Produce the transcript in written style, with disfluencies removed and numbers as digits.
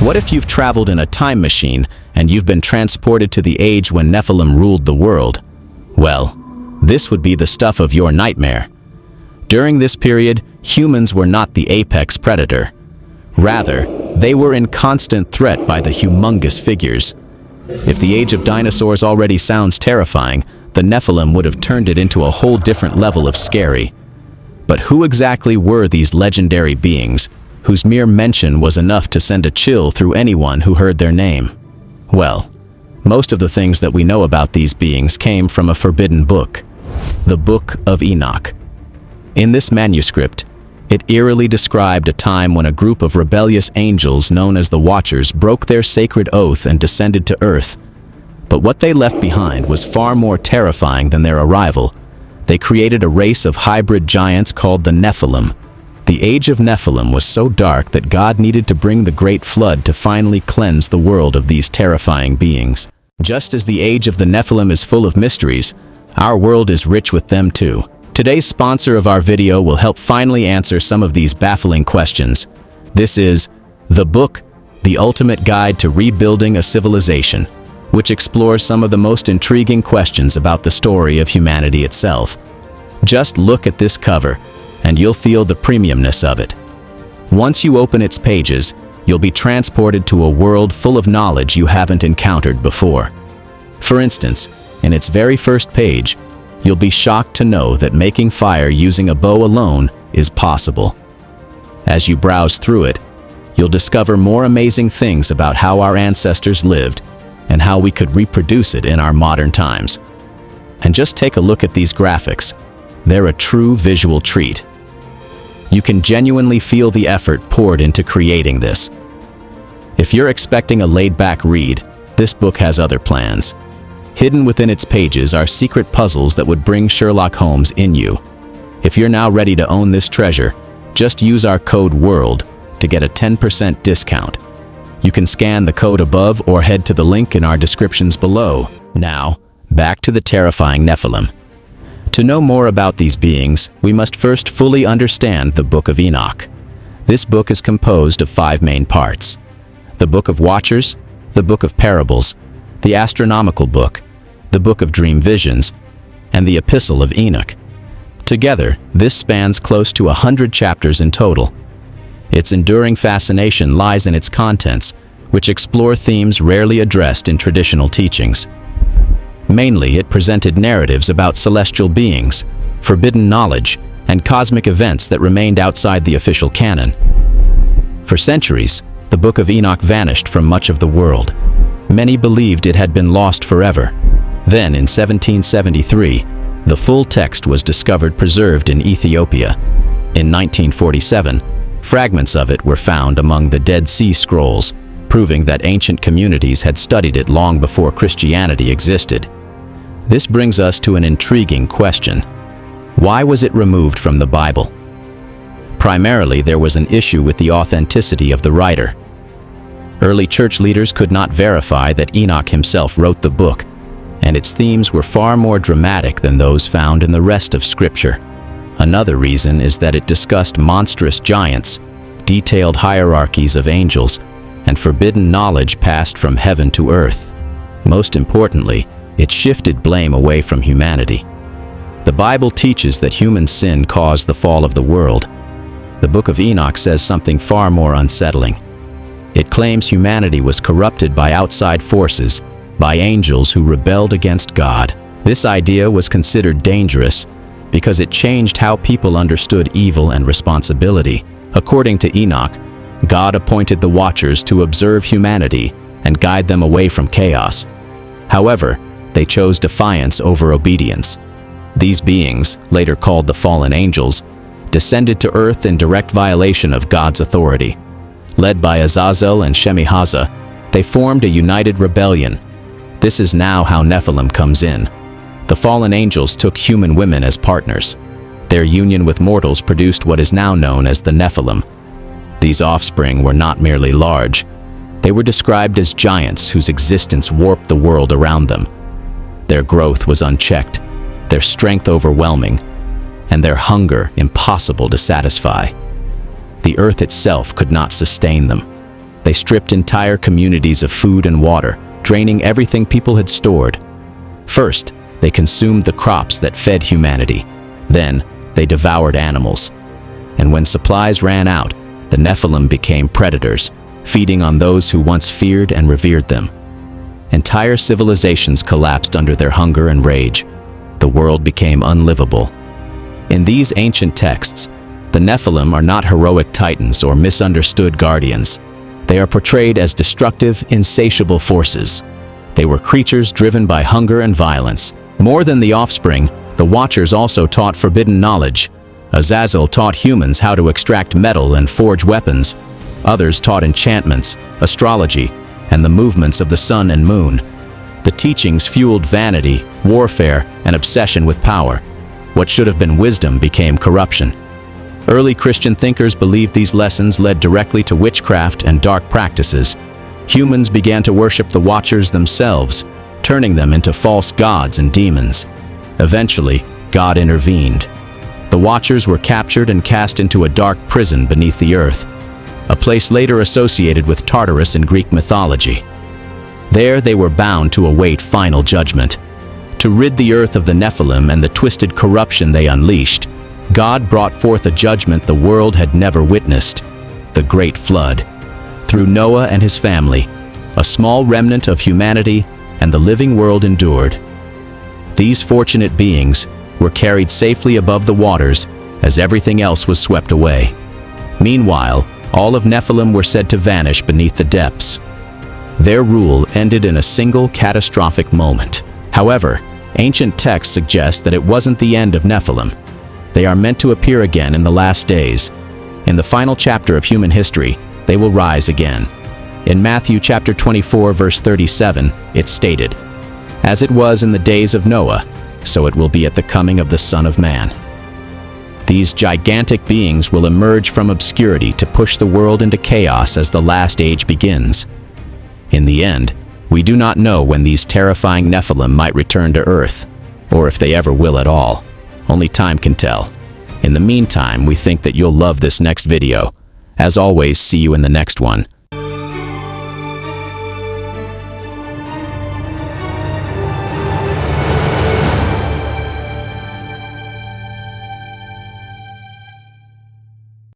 What if you've traveled in a time machine and you've been transported to the age when Nephilim ruled the world? Well, this would be the stuff of your nightmare. During this period, humans were not the apex predator. Rather, they were in constant threat by the humongous figures. If the age of dinosaurs already sounds terrifying, the Nephilim would have turned it into a whole different level of scary. But who exactly were these legendary beings, whose mere mention was enough to send a chill through anyone who heard their name? Well, most of the things that we know about these beings came from a forbidden book, the Book of Enoch. In this manuscript, it eerily described a time when a group of rebellious angels known as the Watchers broke their sacred oath and descended to Earth. But what they left behind was far more terrifying than their arrival. They created a race of hybrid giants called the Nephilim. The age of Nephilim was so dark that God needed to bring the great flood to finally cleanse the world of these terrifying beings. Just as the age of the Nephilim is full of mysteries, our world is rich with them too. Today's sponsor of our video will help finally answer some of these baffling questions. This is the book, The Ultimate Guide to Rebuilding a Civilization, which explores some of the most intriguing questions about the story of humanity itself. Just look at this cover, and you'll feel the premiumness of it. Once you open its pages, you'll be transported to a world full of knowledge you haven't encountered before. For instance, in its very first page, you'll be shocked to know that making fire using a bow alone is possible. As you browse through it, you'll discover more amazing things about how our ancestors lived and how we could reproduce it in our modern times. And just take a look at these graphics. They're a true visual treat. You can genuinely feel the effort poured into creating this. If you're expecting a laid-back read, this book has other plans. Hidden within its pages are secret puzzles that would bring Sherlock Holmes in you. If you're now ready to own this treasure, just use our code WORLD to get a 10% discount. You can scan the code above or head to the link in our descriptions below. Now, back to the terrifying Nephilim. To know more about these beings, we must first fully understand the Book of Enoch. This book is composed of 5 main parts: the Book of Watchers, the Book of Parables, the Astronomical Book, the Book of Dream Visions, and the Epistle of Enoch. Together, this spans close to 100 chapters in total. Its enduring fascination lies in its contents, which explore themes rarely addressed in traditional teachings. Mainly, it presented narratives about celestial beings, forbidden knowledge, and cosmic events that remained outside the official canon. For centuries, the Book of Enoch vanished from much of the world. Many believed it had been lost forever. Then, in 1773, the full text was discovered preserved in Ethiopia. In 1947, fragments of it were found among the Dead Sea Scrolls, proving that ancient communities had studied it long before Christianity existed. This brings us to an intriguing question. Why was it removed from the Bible? Primarily, there was an issue with the authenticity of the writer. Early church leaders could not verify that Enoch himself wrote the book, and its themes were far more dramatic than those found in the rest of Scripture. Another reason is that it discussed monstrous giants, detailed hierarchies of angels, and forbidden knowledge passed from heaven to earth. Most importantly, it shifted blame away from humanity. The Bible teaches that human sin caused the fall of the world. The Book of Enoch says something far more unsettling. It claims humanity was corrupted by outside forces, by angels who rebelled against God. This idea was considered dangerous because it changed how people understood evil and responsibility. According to Enoch, God appointed the Watchers to observe humanity and guide them away from chaos. However, they chose defiance over obedience. These beings, later called the fallen angels, descended to earth in direct violation of God's authority. Led by Azazel and Shemihaza, they formed a united rebellion. This is now how Nephilim comes in. The fallen angels took human women as partners. Their union with mortals produced what is now known as the Nephilim. These offspring were not merely large. They were described as giants whose existence warped the world around them. Their growth was unchecked, their strength overwhelming, and their hunger impossible to satisfy. The earth itself could not sustain them. They stripped entire communities of food and water, draining everything people had stored. First, they consumed the crops that fed humanity. Then, they devoured animals. And when supplies ran out, the Nephilim became predators, feeding on those who once feared and revered them. Entire civilizations collapsed under their hunger and rage. The world became unlivable. In these ancient texts, the Nephilim are not heroic titans or misunderstood guardians. They are portrayed as destructive, insatiable forces. They were creatures driven by hunger and violence. More than the offspring, the Watchers also taught forbidden knowledge. Azazel taught humans how to extract metal and forge weapons. Others taught enchantments, astrology, and the movements of the sun and moon. The teachings fueled vanity, warfare, and obsession with power. What should have been wisdom became corruption. Early Christian thinkers believed these lessons led directly to witchcraft and dark practices. Humans began to worship the Watchers themselves, turning them into false gods and demons. Eventually, God intervened. The Watchers were captured and cast into a dark prison beneath the earth, a place later associated with Tartarus in Greek mythology. There they were bound to await final judgment. To rid the earth of the Nephilim and the twisted corruption they unleashed, God brought forth a judgment the world had never witnessed, the Great Flood. Through Noah and his family, a small remnant of humanity and the living world endured. These fortunate beings were carried safely above the waters as everything else was swept away. Meanwhile, all of Nephilim were said to vanish beneath the depths. Their rule ended in a single catastrophic moment. However, ancient texts suggest that it wasn't the end of Nephilim. They are meant to appear again in the last days. In the final chapter of human history, they will rise again. In Matthew chapter 24, verse 37, it's stated, "As it was in the days of Noah, so it will be at the coming of the Son of Man." These gigantic beings will emerge from obscurity to push the world into chaos as the last age begins. In the end, we do not know when these terrifying Nephilim might return to Earth, or if they ever will at all. Only time can tell. In the meantime, we think that you'll love this next video. As always, see you in the next one.